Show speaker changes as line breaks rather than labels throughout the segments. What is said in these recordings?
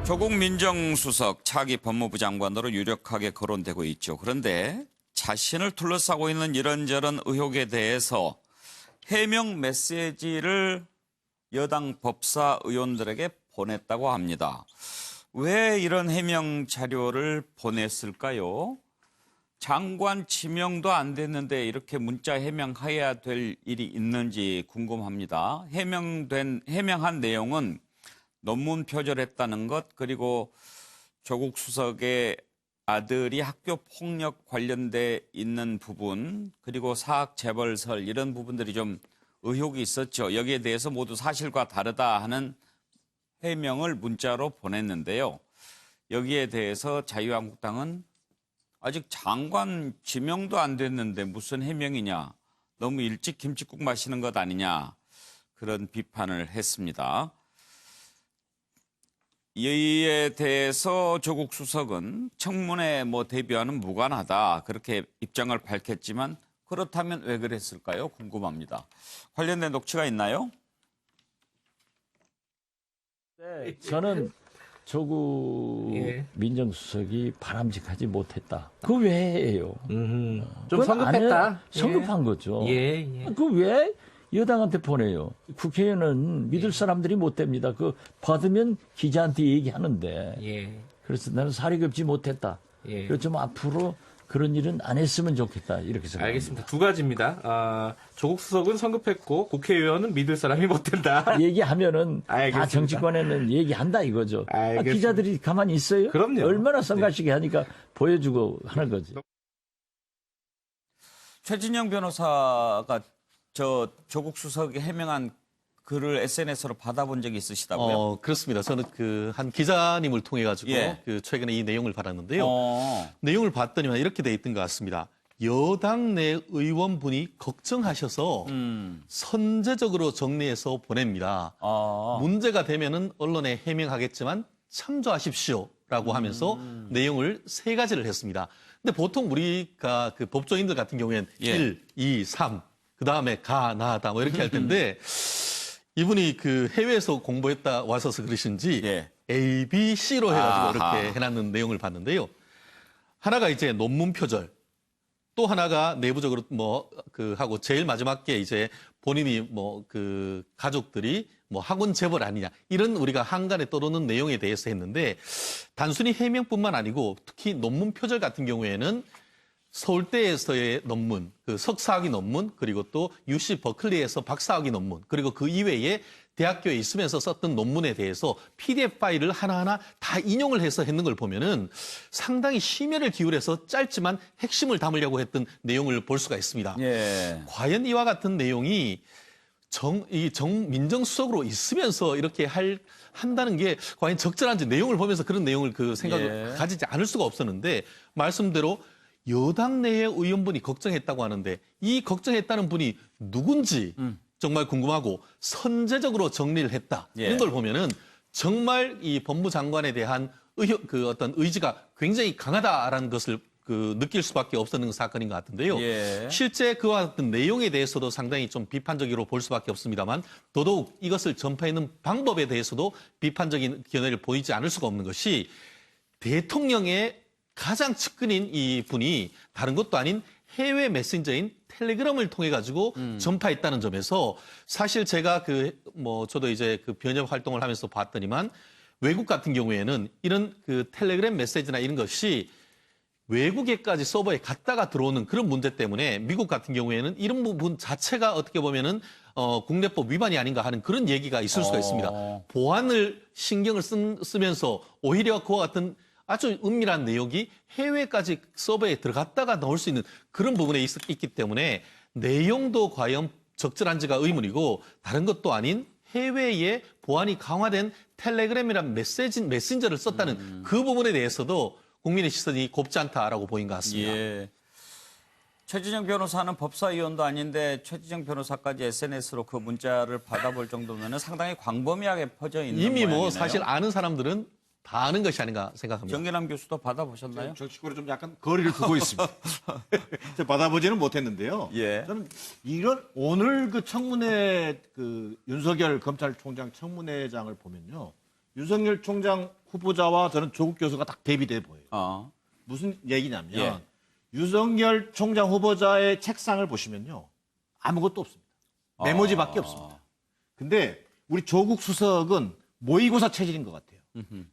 조국 민정수석 차기 법무부 장관으로 유력하게 거론되고 있죠. 그런데 자신을 둘러싸고 있는 이런저런 의혹에 대해서 해명 메시지를 여당 법사 의원들에게 보냈다고 합니다. 왜 이런 해명 자료를 보냈을까요? 장관 지명도 안 됐는데 이렇게 문자 해명해야 될 일이 있는지 궁금합니다. 해명한 내용은 논문 표절했다는 것, 그리고 조국 수석의 아들이 학교 폭력 관련돼 있는 부분, 그리고 사학 재벌설 이런 부분들이 좀 의혹이 있었죠. 여기에 대해서 모두 사실과 다르다 하는 해명을 문자로 보냈는데요. 여기에 대해서 자유한국당은 아직 장관 지명도 안 됐는데 무슨 해명이냐, 너무 일찍 김칫국 마시는 것 아니냐, 그런 비판을 했습니다. 이에 대해서 조국 수석은 청문회 대비와는 무관하다, 그렇게 입장을 밝혔지만 그렇다면 왜 그랬을까요? 궁금합니다. 관련된 녹취가 있나요?
네, 저는 조국 민정수석이 바람직하지 못했다. 그 왜예요?
좀 성급했다.
성급한 거죠.
예.
그 왜 여당한테 보내요? 국회의원은 믿을 사람들이 못 됩니다. 그 받으면 기자한테 얘기하는데.
예.
그래서 나는 사리 긋지 못했다.
예.
그래서 좀 앞으로 그런 일은 안 했으면 좋겠다. 이렇게 생각합니다.
알겠습니다. 두 가지입니다. 조국 수석은 성급했고 국회의원은 믿을 사람이 못 된다.
얘기하면은
알겠습니다.
다 정치권에는 얘기한다 이거죠.
알겠습니다.
기자들이 가만히 있어요?
그럼요.
얼마나 성가시게 하니까 보여주고 하는 거지.
최진영 변호사가 조국 수석이 해명한 글을 SNS로 받아본 적이 있으시다고요?
그렇습니다. 저는 한 기자님을 통해 가지고
예.
최근에 이 내용을 받았는데요.
어.
내용을 봤더니만 이렇게 돼 있던 것 같습니다. 여당 내 의원분이 걱정하셔서 선제적으로 정리해서 보냅니다. 문제가 되면은 언론에 해명하겠지만 참조하십시오라고 하면서 내용을 세 가지를 했습니다. 근데 보통 우리가 법조인들 같은 경우에는
예.
1, 2, 3, 그 다음에 가, 나다 이렇게 할 텐데 이분이 해외에서 공부했다 와서서 그러신지
예.
A, B, C로 해가지고
아하.
이렇게 해놨는 내용을 봤는데요. 하나가 이제 논문 표절, 또 하나가 내부적으로 하고 제일 마지막 게 이제 본인이 가족들이 학원 재벌 아니냐 이런 우리가 한간에 떠도는 내용에 대해서 했는데 단순히 해명뿐만 아니고 특히 논문 표절 같은 경우에는 서울대에서의 논문, 석사학위 논문, 그리고 또 UC 버클리에서 박사학위 논문, 그리고 그 이외에 대학교에 있으면서 썼던 논문에 대해서 PDF 파일을 하나하나 다 인용을 해서 했는 걸 보면은 상당히 심혈을 기울여서 짧지만 핵심을 담으려고 했던 내용을 볼 수가 있습니다.
예.
과연 이와 같은 내용이 민정수석으로 있으면서 이렇게 한다는 게 과연 적절한지 내용을 보면서 그런 내용을 생각을 가지지 않을 수가 없었는데 말씀대로 여당 내의 의원분이 걱정했다고 하는데 이 걱정했다는 분이 누군지 정말 궁금하고 선제적으로 정리를 했다.
예.
이런 걸 보면은 정말 이 법무장관에 대한 어떤 의지가 굉장히 강하다라는 것을 느낄 수밖에 없었는 사건인 것 같은데요.
예.
실제 그와 같은 내용에 대해서도 상당히 좀 비판적으로 볼 수밖에 없습니다만 더더욱 이것을 전파하는 방법에 대해서도 비판적인 견해를 보이지 않을 수가 없는 것이 대통령의 가장 측근인 이 분이 다른 것도 아닌 해외 메신저인 텔레그램을 통해 가지고 전파했다는 점에서 사실 제가 저도 이제 변협 활동을 하면서 봤더니만 외국 같은 경우에는 이런 텔레그램 메시지나 이런 것이 외국에까지 서버에 갔다가 들어오는 그런 문제 때문에 미국 같은 경우에는 이런 부분 자체가 어떻게 보면은 국내법 위반이 아닌가 하는 그런 얘기가 있을 수가 있습니다. 보안을 신경을 쓰면서 오히려 그와 같은 아주 은밀한 내용이 해외까지 서버에 들어갔다가 나올 수 있는 그런 부분에 있기 때문에 내용도 과연 적절한지가 의문이고 다른 것도 아닌 해외에 보안이 강화된 텔레그램이라는 메신저를 썼다는 그 부분에 대해서도 국민의 시선이 곱지 않다라고 보인 것 같습니다.
예. 최진영 변호사는 법사위원도 아닌데 최진영 변호사까지 SNS로 그 문자를 받아볼 정도면 상당히 광범위하게 퍼져 있는
이미
모양이네요.
사실 아는 사람들은 다 아는 것이 아닌가 생각합니다.
정계남 교수도 받아보셨나요?
정치권에 좀 약간 거리를 두고 있습니다. 제가 받아보지는 못했는데요.
예.
저는 오늘 청문회 윤석열 검찰총장 청문회장을 보면요. 윤석열 총장 후보자와 저는 조국 교수가 딱 대비돼 보여요. 무슨 얘기냐면
예.
윤석열 총장 후보자의 책상을 보시면요. 아무것도 없습니다. 메모지밖에 없습니다. 근데 우리 조국 수석은 모의고사 체질인 것 같아요.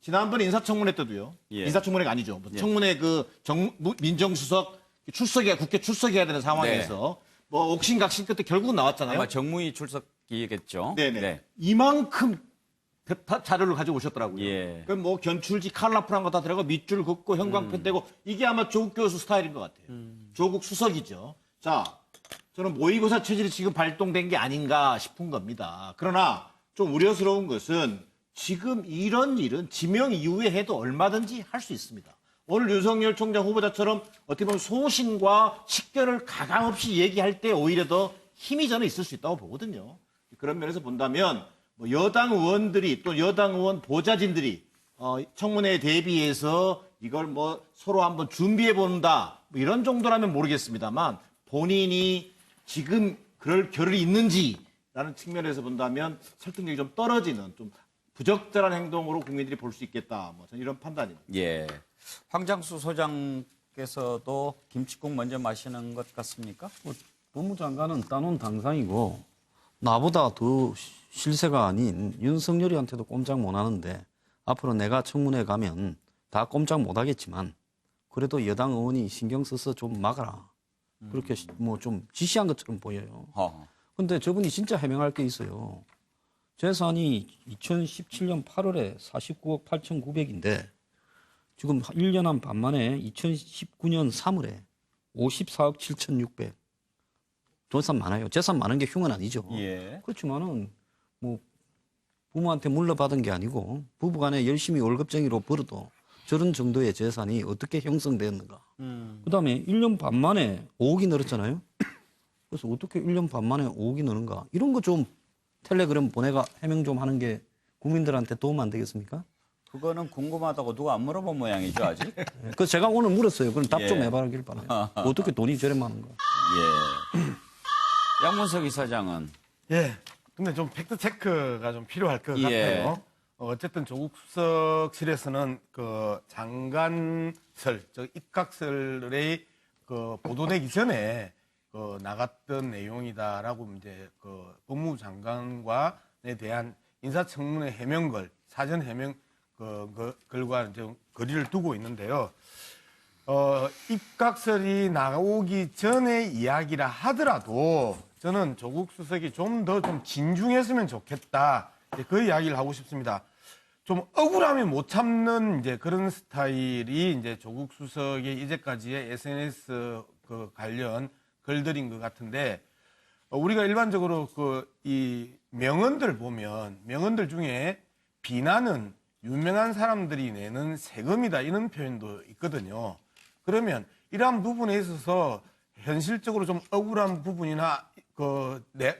지난번 인사청문회 때도요.
예.
인사청문회가 아니죠. 뭐 청문회 그 민정수석 출석해야 국회 출석해야 되는 상황에서 뭐 옥신각신 끝에 결국은 나왔잖아요.
아마 정무위 출석이겠죠.
네네.
네.
이만큼 자료를 가지고 오셨더라고요.
예.
그럼 뭐 견출지 칼라프란 거 다 들어가고 밑줄 긋고 형광펜 떼고 이게 아마 조국 교수 스타일인 것 같아요. 조국 수석이죠. 자, 저는 모의고사 체질이 지금 발동된 게 아닌가 싶은 겁니다. 그러나 좀 우려스러운 것은 지금 이런 일은 지명 이후에 해도 얼마든지 할 수 있습니다. 오늘 윤석열 총장 후보자처럼 어떻게 보면 소신과 식견을 가감없이 얘기할 때 오히려 더 힘이 저는 있을 수 있다고 보거든요. 그런 면에서 본다면 뭐 여당 의원들이 또 여당 의원 보좌진들이 청문회에 대비해서 이걸 뭐 서로 한번 준비해 본다 뭐 이런 정도라면 모르겠습니다만 본인이 지금 그럴 겨를이 있는지라는 측면에서 본다면 설득력이 좀 떨어지는 좀 부적절한 행동으로 국민들이 볼 수 있겠다. 뭐 저는 이런 판단입니다.
예. 황장수 소장께서도 김치국 먼저 마시는 것 같습니까?
법무장관은 따놓은 당상이고 나보다 더 실세가 아닌 윤석열이한테도 꼼짝 못 하는데 앞으로 내가 청문회 가면 다 꼼짝 못 하겠지만 그래도 여당 의원이 신경 써서 좀 막아라. 그렇게 뭐 좀 지시한 것처럼 보여요. 근데 저분이 진짜 해명할 게 있어요. 재산이 2017년 8월에 49억 8,900인데 지금 1년 한 반 만에 2019년 3월에 54억 7,600. 재산 많아요. 재산 많은 게 흉은 아니죠.
예.
그렇지만은 뭐 부모한테 물려받은 게 아니고 부부간에 열심히 월급쟁이로 벌어도 저런 정도의 재산이 어떻게 형성되었는가. 그다음에 1년 반 만에 5억이 늘었잖아요. 그래서 어떻게 1년 반 만에 5억이 느는가. 이런 거 좀 텔레그램 보내가 해명 좀 하는 게 국민들한테 도움 안 되겠습니까?
그거는 궁금하다고 누가 안 물어본 모양이죠, 아직?
그 제가 오늘 물었어요. 그럼 답 좀
예.
해봐라길 바라요. 어떻게 돈이 저래 많은가.
예. 양문석 이사장은
예. 근데 좀 팩트 체크가 좀 필요할 것
예.
같아요. 어쨌든 조국 수석실에서는 그 장관설, 입각설의 그 보도되기 전에 그 나갔던 내용이다라고 이제 그 법무부 장관과에 대한 인사청문회 해명글, 사전 해명 글과 이제 거리를 두고 있는데요. 입각설이 나오기 전에 이야기라 하더라도 저는 조국 수석이 좀 더 좀 진중했으면 좋겠다. 그 이야기를 하고 싶습니다. 좀 억울함이 못 참는 이제 그런 스타일이 이제 조국 수석의 이제까지의 SNS 그 관련 글들인 것 같은데 우리가 일반적으로 그 이 명언들 보면 명언들 중에 비난은 유명한 사람들이 내는 세금이다 이런 표현도 있거든요. 그러면 이러한 부분에 있어서 현실적으로 좀 억울한 부분이나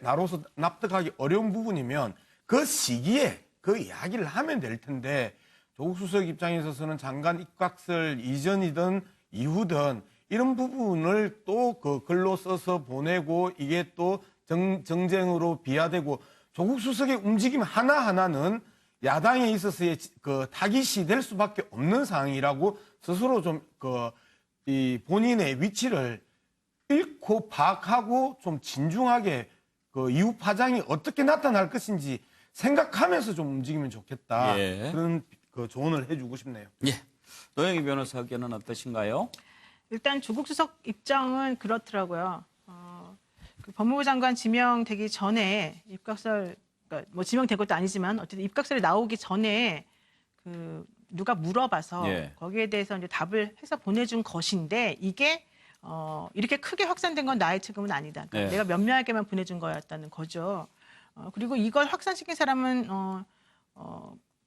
나로서 납득하기 어려운 부분이면 그 시기에 그 이야기를 하면 될 텐데 조국 수석 입장에 있어서는 장관 입각설 이전이든 이후든 이런 부분을 또 그 글로 써서 보내고 이게 또 정쟁으로 비화되고 조국 수석의 움직임 하나하나는 야당에 있어서의 그 타깃이 될 수밖에 없는 상황이라고 스스로 좀 이 본인의 위치를 잃고 파악하고 좀 진중하게 그 이후 파장이 어떻게 나타날 것인지 생각하면서 좀 움직이면 좋겠다.
예.
그런 그 조언을 해주고 싶네요.
예. 노영희 변호사 의견은 어떠신가요?
일단 조국 수석 입장은 그렇더라고요. 그 법무부 장관 지명되기 전에 입각설, 그러니까 뭐 지명된 것도 아니지만 어쨌든 입각설이 나오기 전에 그 누가 물어봐서
예.
거기에 대해서 이제 답을 해서 보내준 것인데 이게 이렇게 크게 확산된 건 나의 책임은 아니다. 그러니까
네.
내가 몇몇하게만 보내준 거였다는 거죠. 그리고 이걸 확산시킨 사람은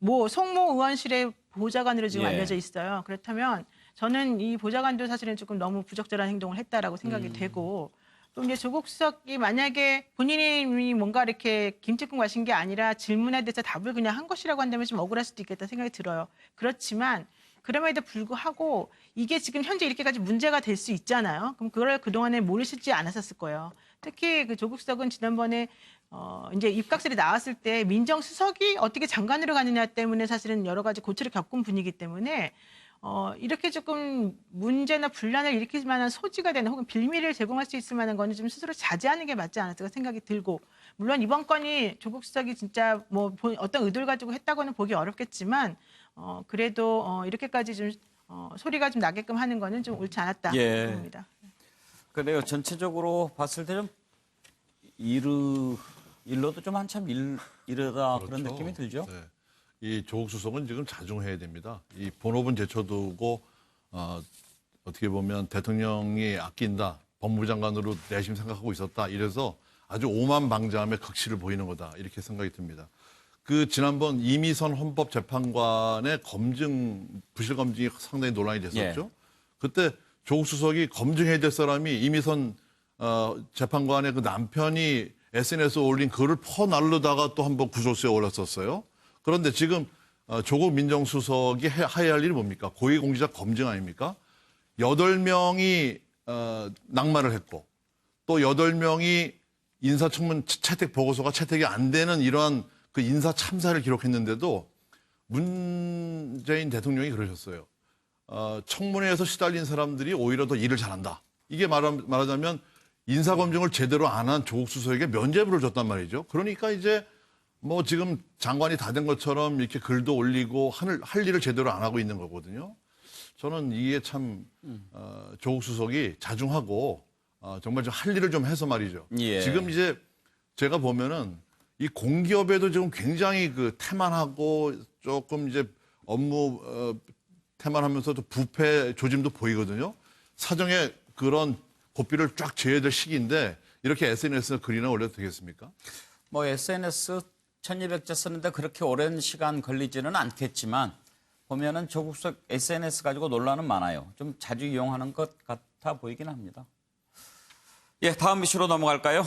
뭐 송모 의원실의 보좌관으로 지금
예.
알려져 있어요. 그렇다면 저는 이 보좌관도 사실은 조금 너무 부적절한 행동을 했다라고 생각이 되고 또 이제 조국 수석이 만약에 본인이 뭔가 이렇게 김치국 마신 게 아니라 질문에 대해서 답을 그냥 한 것이라고 한다면 좀 억울할 수도 있겠다 생각이 들어요. 그렇지만 그럼에도 불구하고 이게 지금 현재 이렇게까지 문제가 될 수 있잖아요. 그럼 그걸 그동안에 모르시지 않았었을 거예요. 특히 그 조국 수석은 지난번에 이제 입각설이 나왔을 때 민정수석이 어떻게 장관으로 가느냐 때문에 사실은 여러 가지 고초를 겪은 분이기 때문에 이렇게 조금 문제나 분란을 일으킬 만한 소지가 되는 혹은 빌미를 제공할 수 있을 만한 거는 좀 스스로 자제하는 게 맞지 않을까 생각이 들고, 물론 이번 건이 조국 수석이 진짜 뭐 어떤 의도를 가지고 했다고는 보기 어렵겠지만 그래도 이렇게까지 좀 소리가 좀 나게끔 하는 거는 좀 옳지 않았다
예.
봅니다.
그래요. 전체적으로 봤을 때 좀 일로도 좀 한참 이르다 그런
그렇죠.
느낌이 들죠.
네. 이 조국 수석은 지금 자중해야 됩니다. 이 본업은 제쳐두고 어떻게 보면 대통령이 아낀다, 법무부 장관으로 내심 생각하고 있었다, 이래서 아주 오만방자함의 극치를 보이는 거다, 이렇게 생각이 듭니다. 그 지난번 이미선 헌법재판관의 부실 검증이 상당히 논란이 됐었죠. 그때 조국 수석이 검증해야 될 사람이 이미선 재판관의 그 남편이 SNS에 올린 글을 퍼날르다가 또 한번 구설수에 올랐었어요. 그런데 지금 조국 민정수석이 해야 할 일이 뭡니까? 고위공직자 검증 아닙니까? 8명이 낙마를 했고 또 8명이 인사청문 채택 보고서가 채택이 안 되는 이러한 그 인사 참사를 기록했는데도 문재인 대통령이 그러셨어요. 청문회에서 시달린 사람들이 오히려 더 일을 잘한다. 이게 말하자면 인사검증을 제대로 안 한 조국 수석에게 면죄부를 줬단 말이죠. 그러니까 이제 뭐 지금 장관이 다 된 것처럼 이렇게 글도 올리고 할 일을 제대로 안 하고 있는 거거든요. 저는 이게 참 조국 수석이 자중하고 정말 좀 할 일을 좀 해서 말이죠.
예. 지금
이제 제가 보면은 이 공기업에도 지금 굉장히 그 태만하고 조금 이제 업무 태만하면서도 부패 조짐도 보이거든요. 사정에 그런 고삐를 쫙 재야 될 시기인데 이렇게 SNS에 글이나 올려도 되겠습니까?
뭐 SNS 1200자 쓰는데 그렇게 오랜 시간 걸리지는 않겠지만 보면은 조국 수석 SNS 가지고 논란은 많아요. 좀 자주 이용하는 것 같아 보이긴 합니다. 예, 다음 이슈로 넘어갈까요?